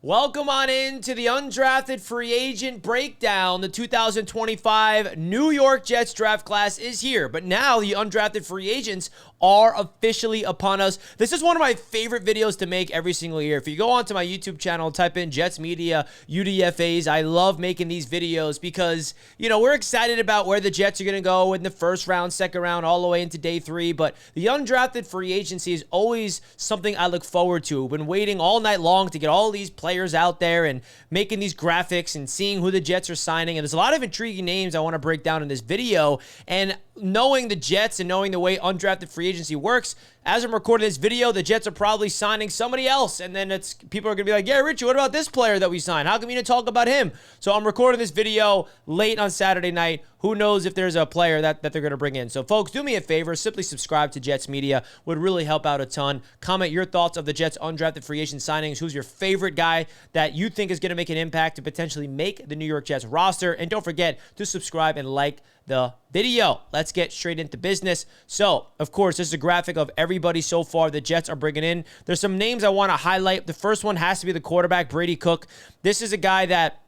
Welcome on in to the undrafted free agent breakdown. The 2025 New York Jets draft class is here, but now the undrafted free agents are officially upon us. This is one of my favorite videos to make every single year. If you go onto my YouTube channel, type in Jets Media, UDFAs, I love making these videos because, you know, we're excited about where the Jets are going to go in the first round, second round, all the way into day 3, but the undrafted free agency is always something I look forward to. I've been waiting all night long to get all these players out there and making these graphics and seeing who the Jets are signing. And there's a lot of intriguing names I want to break down in this video. And knowing the Jets and knowing the way undrafted free agency works, as I'm recording this video, the Jets are probably signing somebody else. And then people are going to be like, yeah, Richie, what about this player that we signed? How come you didn't talk about him? So I'm recording this video late on Saturday night. Who knows if there's a player that they're going to bring in. So, folks, do me a favor. Simply subscribe to Jets Media. Would really help out a ton. Comment your thoughts of the Jets undrafted free agent signings. Who's your favorite guy that you think is going to make an impact to potentially make the New York Jets roster? And don't forget to subscribe and like the video. Let's get straight into business. So, of course, this is a graphic of everybody so far the Jets are bringing in. There's some names I want to highlight. The first one has to be the quarterback, Brady Cook. This is a guy that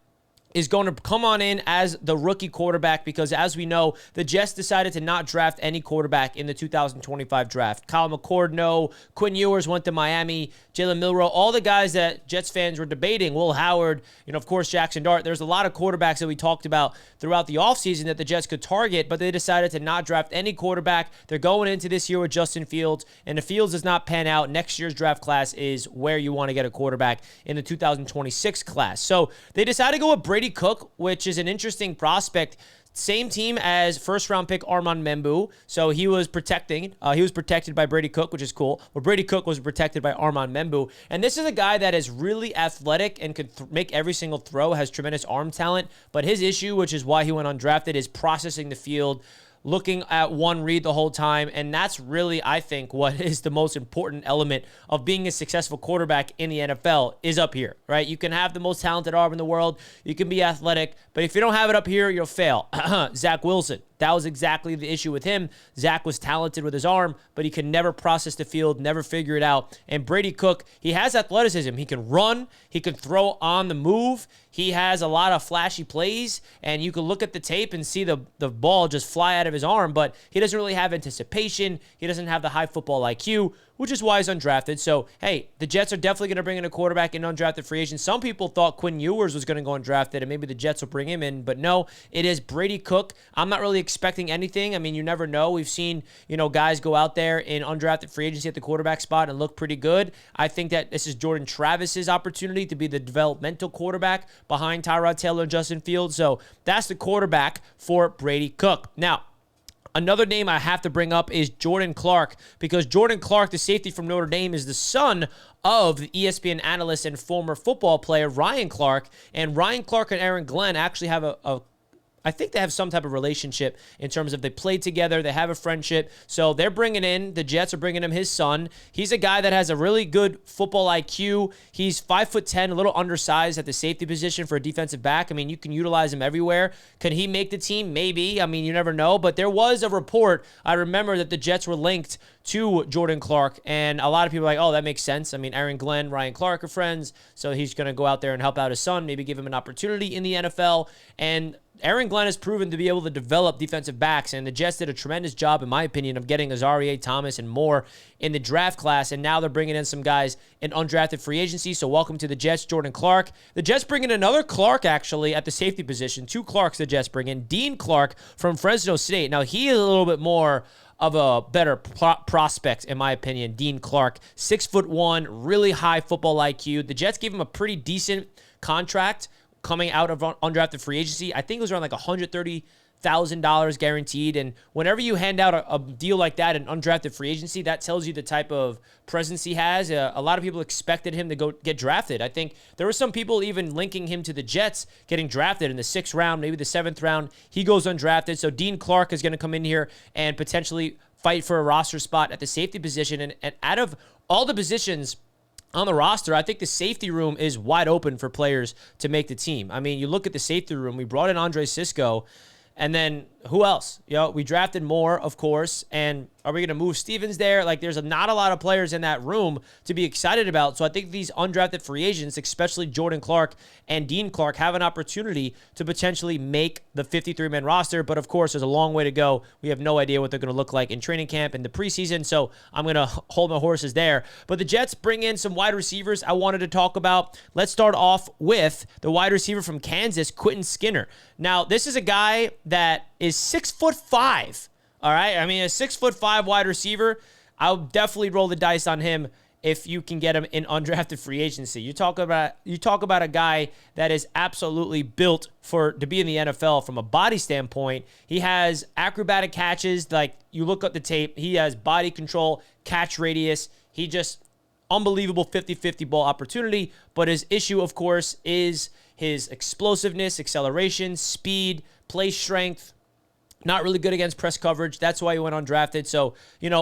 is going to come on in as the rookie quarterback because, as we know, the Jets decided to not draft any quarterback in the 2025 draft. Kyle McCord, no. Quinn Ewers went to Miami. Jalen Milroe, all the guys that Jets fans were debating. Will Howard, of course, Jackson Dart. There's a lot of quarterbacks that we talked about throughout the offseason that the Jets could target, but they decided to not draft any quarterback. They're going into this year with Justin Fields, and if Fields does not pan out, next year's draft class is where you want to get a quarterback in the 2026 class. So they decided to go with Brady Cook, which is an interesting prospect. Same team as first-round pick Armand Membu, so he was protected by Brady Cook, which is cool. Well, Brady Cook was protected by Armand Membu, and this is a guy that is really athletic and could make every single throw, has tremendous arm talent, but his issue, which is why he went undrafted, is processing the field, looking at one read the whole time, and that's really, I think, what is the most important element of being a successful quarterback in the NFL is up here, right? You can have the most talented arm in the world, you can be athletic, but if you don't have it up here, you'll fail. Zach Wilson. That was exactly the issue with him. Zach was talented with his arm, but he could never process the field, never figure it out. And Brady Cook, he has athleticism. He can run. He can throw on the move. He has a lot of flashy plays, and you can look at the tape and see the ball just fly out of his arm, but he doesn't really have anticipation. He doesn't have the high football IQ, which is why he's undrafted. So, hey, the Jets are definitely going to bring in a quarterback in undrafted free agents. Some people thought Quinn Ewers was going to go undrafted, and maybe the Jets will bring him in, but no, it is Brady Cook. I'm not really expecting anything. I mean, you never know. We've seen, guys go out there in undrafted free agency at the quarterback spot and look pretty good. I think that this is Jordan Travis's opportunity to be the developmental quarterback behind Tyrod Taylor and Justin Fields. So that's the quarterback for Brady Cook. Now, another name I have to bring up is Jordan Clark, because Jordan Clark, the safety from Notre Dame, is the son of the ESPN analyst and former football player Ryan Clark. And Ryan Clark and Aaron Glenn actually have I think they have some type of relationship in terms of they played together, they have a friendship. So they're bringing in, the Jets are bringing him his son. He's a guy that has a really good football IQ. He's 5'10", a little undersized at the safety position for a defensive back. I mean, you can utilize him everywhere. Can he make the team? Maybe. I mean, you never know. But there was a report, I remember, that the Jets were linked to Jordan Clark, and a lot of people are like, oh, that makes sense. I mean, Aaron Glenn, Ryan Clark are friends, so he's going to go out there and help out his son, maybe give him an opportunity in the NFL. And Aaron Glenn has proven to be able to develop defensive backs, and the Jets did a tremendous job, in my opinion, of getting Azareye'h Thomas and more in the draft class, and now they're bringing in some guys in undrafted free agency, so welcome to the Jets, Jordan Clark. The Jets bring in another Clark, actually, at the safety position. 2 Clarks the Jets bring in. Dean Clark from Fresno State. Now, he is a little bit more of a better prospect, in my opinion. Dean Clark, 6'1", really high football IQ. The Jets gave him a pretty decent contract coming out of undrafted free agency. I think it was around like $130,000 guaranteed. And whenever you hand out a deal like that in undrafted free agency, that tells you the type of presence he has. A lot of people expected him to go get drafted. I think there were some people even linking him to the Jets getting drafted in the 6th round, maybe the 7th round. He goes undrafted. So Dean Clark is going to come in here and potentially fight for a roster spot at the safety position. And out of all the positions on the roster, I think the safety room is wide open for players to make the team. I mean, you look at the safety room. We brought in Andre Sisco, And then who else? We drafted Moore, of course. And are we going to move Stevens there? Like, there's not a lot of players in that room to be excited about. So I think these undrafted free agents, especially Jordan Clark and Dean Clark, have an opportunity to potentially make the 53-man roster. But of course, there's a long way to go. We have no idea what they're going to look like in training camp and the preseason. So I'm going to hold my horses there. But the Jets bring in some wide receivers I wanted to talk about. Let's start off with the wide receiver from Kansas, Quentin Skinner. Now, this is a guy that is 6'5". All right. I mean, a 6'5" wide receiver. I'll definitely roll the dice on him if you can get him in undrafted free agency. You talk about a guy that is absolutely built to be in the NFL from a body standpoint. He has acrobatic catches. Like, you look at the tape, he has body control, catch radius. He just unbelievable 50-50 ball opportunity. But his issue, of course, is his explosiveness, acceleration, speed, play strength. Not really good against press coverage. That's why he went undrafted. So,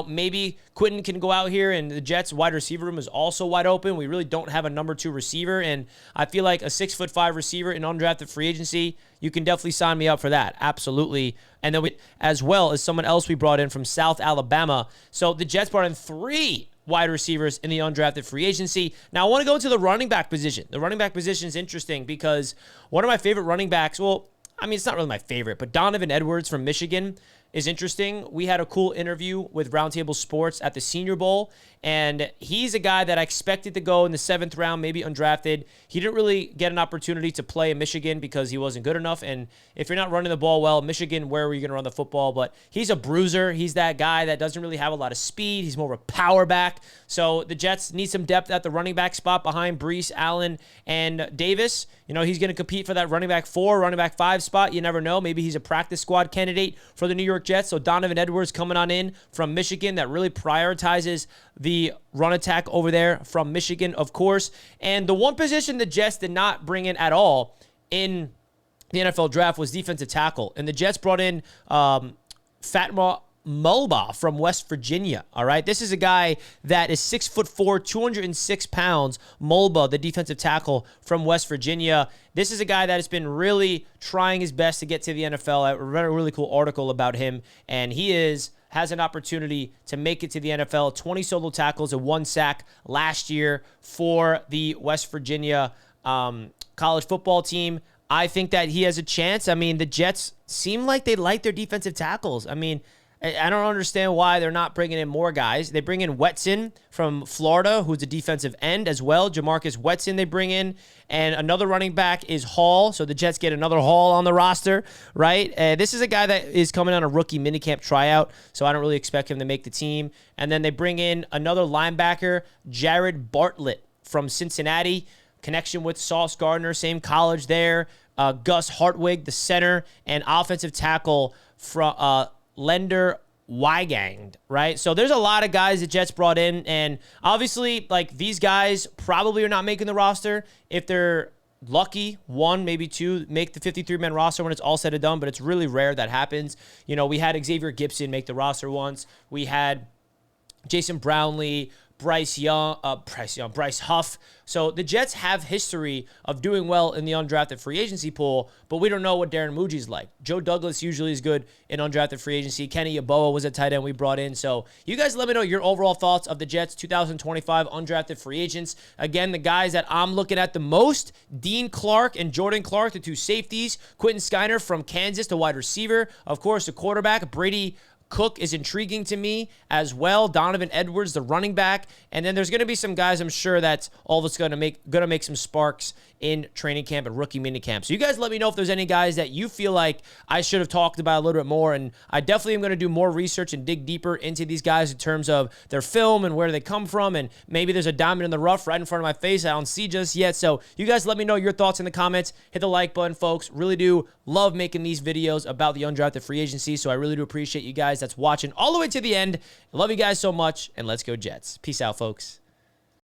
maybe Quentin can go out here, and the Jets wide receiver room is also wide open. We really don't have a number 2 receiver, and I feel like a 6'5" receiver in undrafted free agency, you can definitely sign me up for that. Absolutely. And then as well as someone else we brought in from South Alabama. So the Jets brought in 3 wide receivers in the undrafted free agency. Now, I want to go into the running back position. The running back position is interesting because one of my favorite running backs, it's not really my favorite, but Donovan Edwards from Michigan is interesting. We had a cool interview with Roundtable Sports at the Senior Bowl, and he's a guy that I expected to go in the 7th round, maybe undrafted. He didn't really get an opportunity to play in Michigan because he wasn't good enough, and if you're not running the ball well, Michigan, where are you going to run the football? But he's a bruiser. He's that guy that doesn't really have a lot of speed. He's more of a power back. So the Jets need some depth at the running back spot behind Brees, Allen, and Davis. He's going to compete for that running back 4, running back 5 spot. You never know. Maybe he's a practice squad candidate for the New York Jets. So Donovan Edwards coming on in from Michigan, that really prioritizes the run attack over there from Michigan, of course. And the one position the Jets did not bring in at all in the NFL draft was defensive tackle. And the Jets brought in Fatma Mulba from West Virginia. All right. This is a guy that is 6'4", 206 pounds. Mulba, the defensive tackle from West Virginia. This is a guy that has been really trying his best to get to the NFL. I read a really cool article about him, and he has an opportunity to make it to the NFL. 20 solo tackles and 1 sack last year for the West Virginia college football team. I think that he has a chance. I mean, the Jets seem like they like their defensive tackles. I mean, I don't understand why they're not bringing in more guys. They bring in Wetson from Florida, who's a defensive end as well. Jamarcus Wetson they bring in. And another running back is Hall. So the Jets get another Hall on the roster, right? This is a guy that is coming on a rookie minicamp tryout, so I don't really expect him to make the team. And then they bring in another linebacker, Jared Bartlett from Cincinnati. Connection with Sauce Gardner, same college there. Gus Hartwig, the center, and offensive tackle from Lender Weigang, right? So there's a lot of guys the Jets brought in, and obviously, like, these guys probably are not making the roster. If they're lucky, 1, maybe 2, make the 53-man roster when it's all said and done, but it's really rare that happens. We had Xavier Gibson make the roster once. We had Jason Brownlee, Bryce Huff. So the Jets have history of doing well in the undrafted free agency pool, but we don't know what Darren Muji's like. Joe Douglas usually is good in undrafted free agency. Kenny Yeboah was a tight end we brought in. So you guys let me know your overall thoughts of the Jets 2025 undrafted free agents. Again, the guys that I'm looking at the most, Dean Clark and Jordan Clark, the 2 safeties. Quentin Skinner from Kansas, the wide receiver. Of course, the quarterback, Brady Cook is intriguing to me as well. Donovan Edwards, the running back. And then there's going to be some guys I'm sure that's all that's going to make some sparks in training camp and rookie minicamp. So you guys let me know if there's any guys that you feel like I should have talked about a little bit more. And I definitely am going to do more research and dig deeper into these guys in terms of their film and where they come from. And maybe there's a diamond in the rough right in front of my face I don't see just yet. So you guys let me know your thoughts in the comments. Hit the like button, folks. Really do love making these videos about the undrafted free agency. So I really do appreciate you guys that's watching all the way to the end. I love you guys so much, and let's go Jets. Peace out, folks.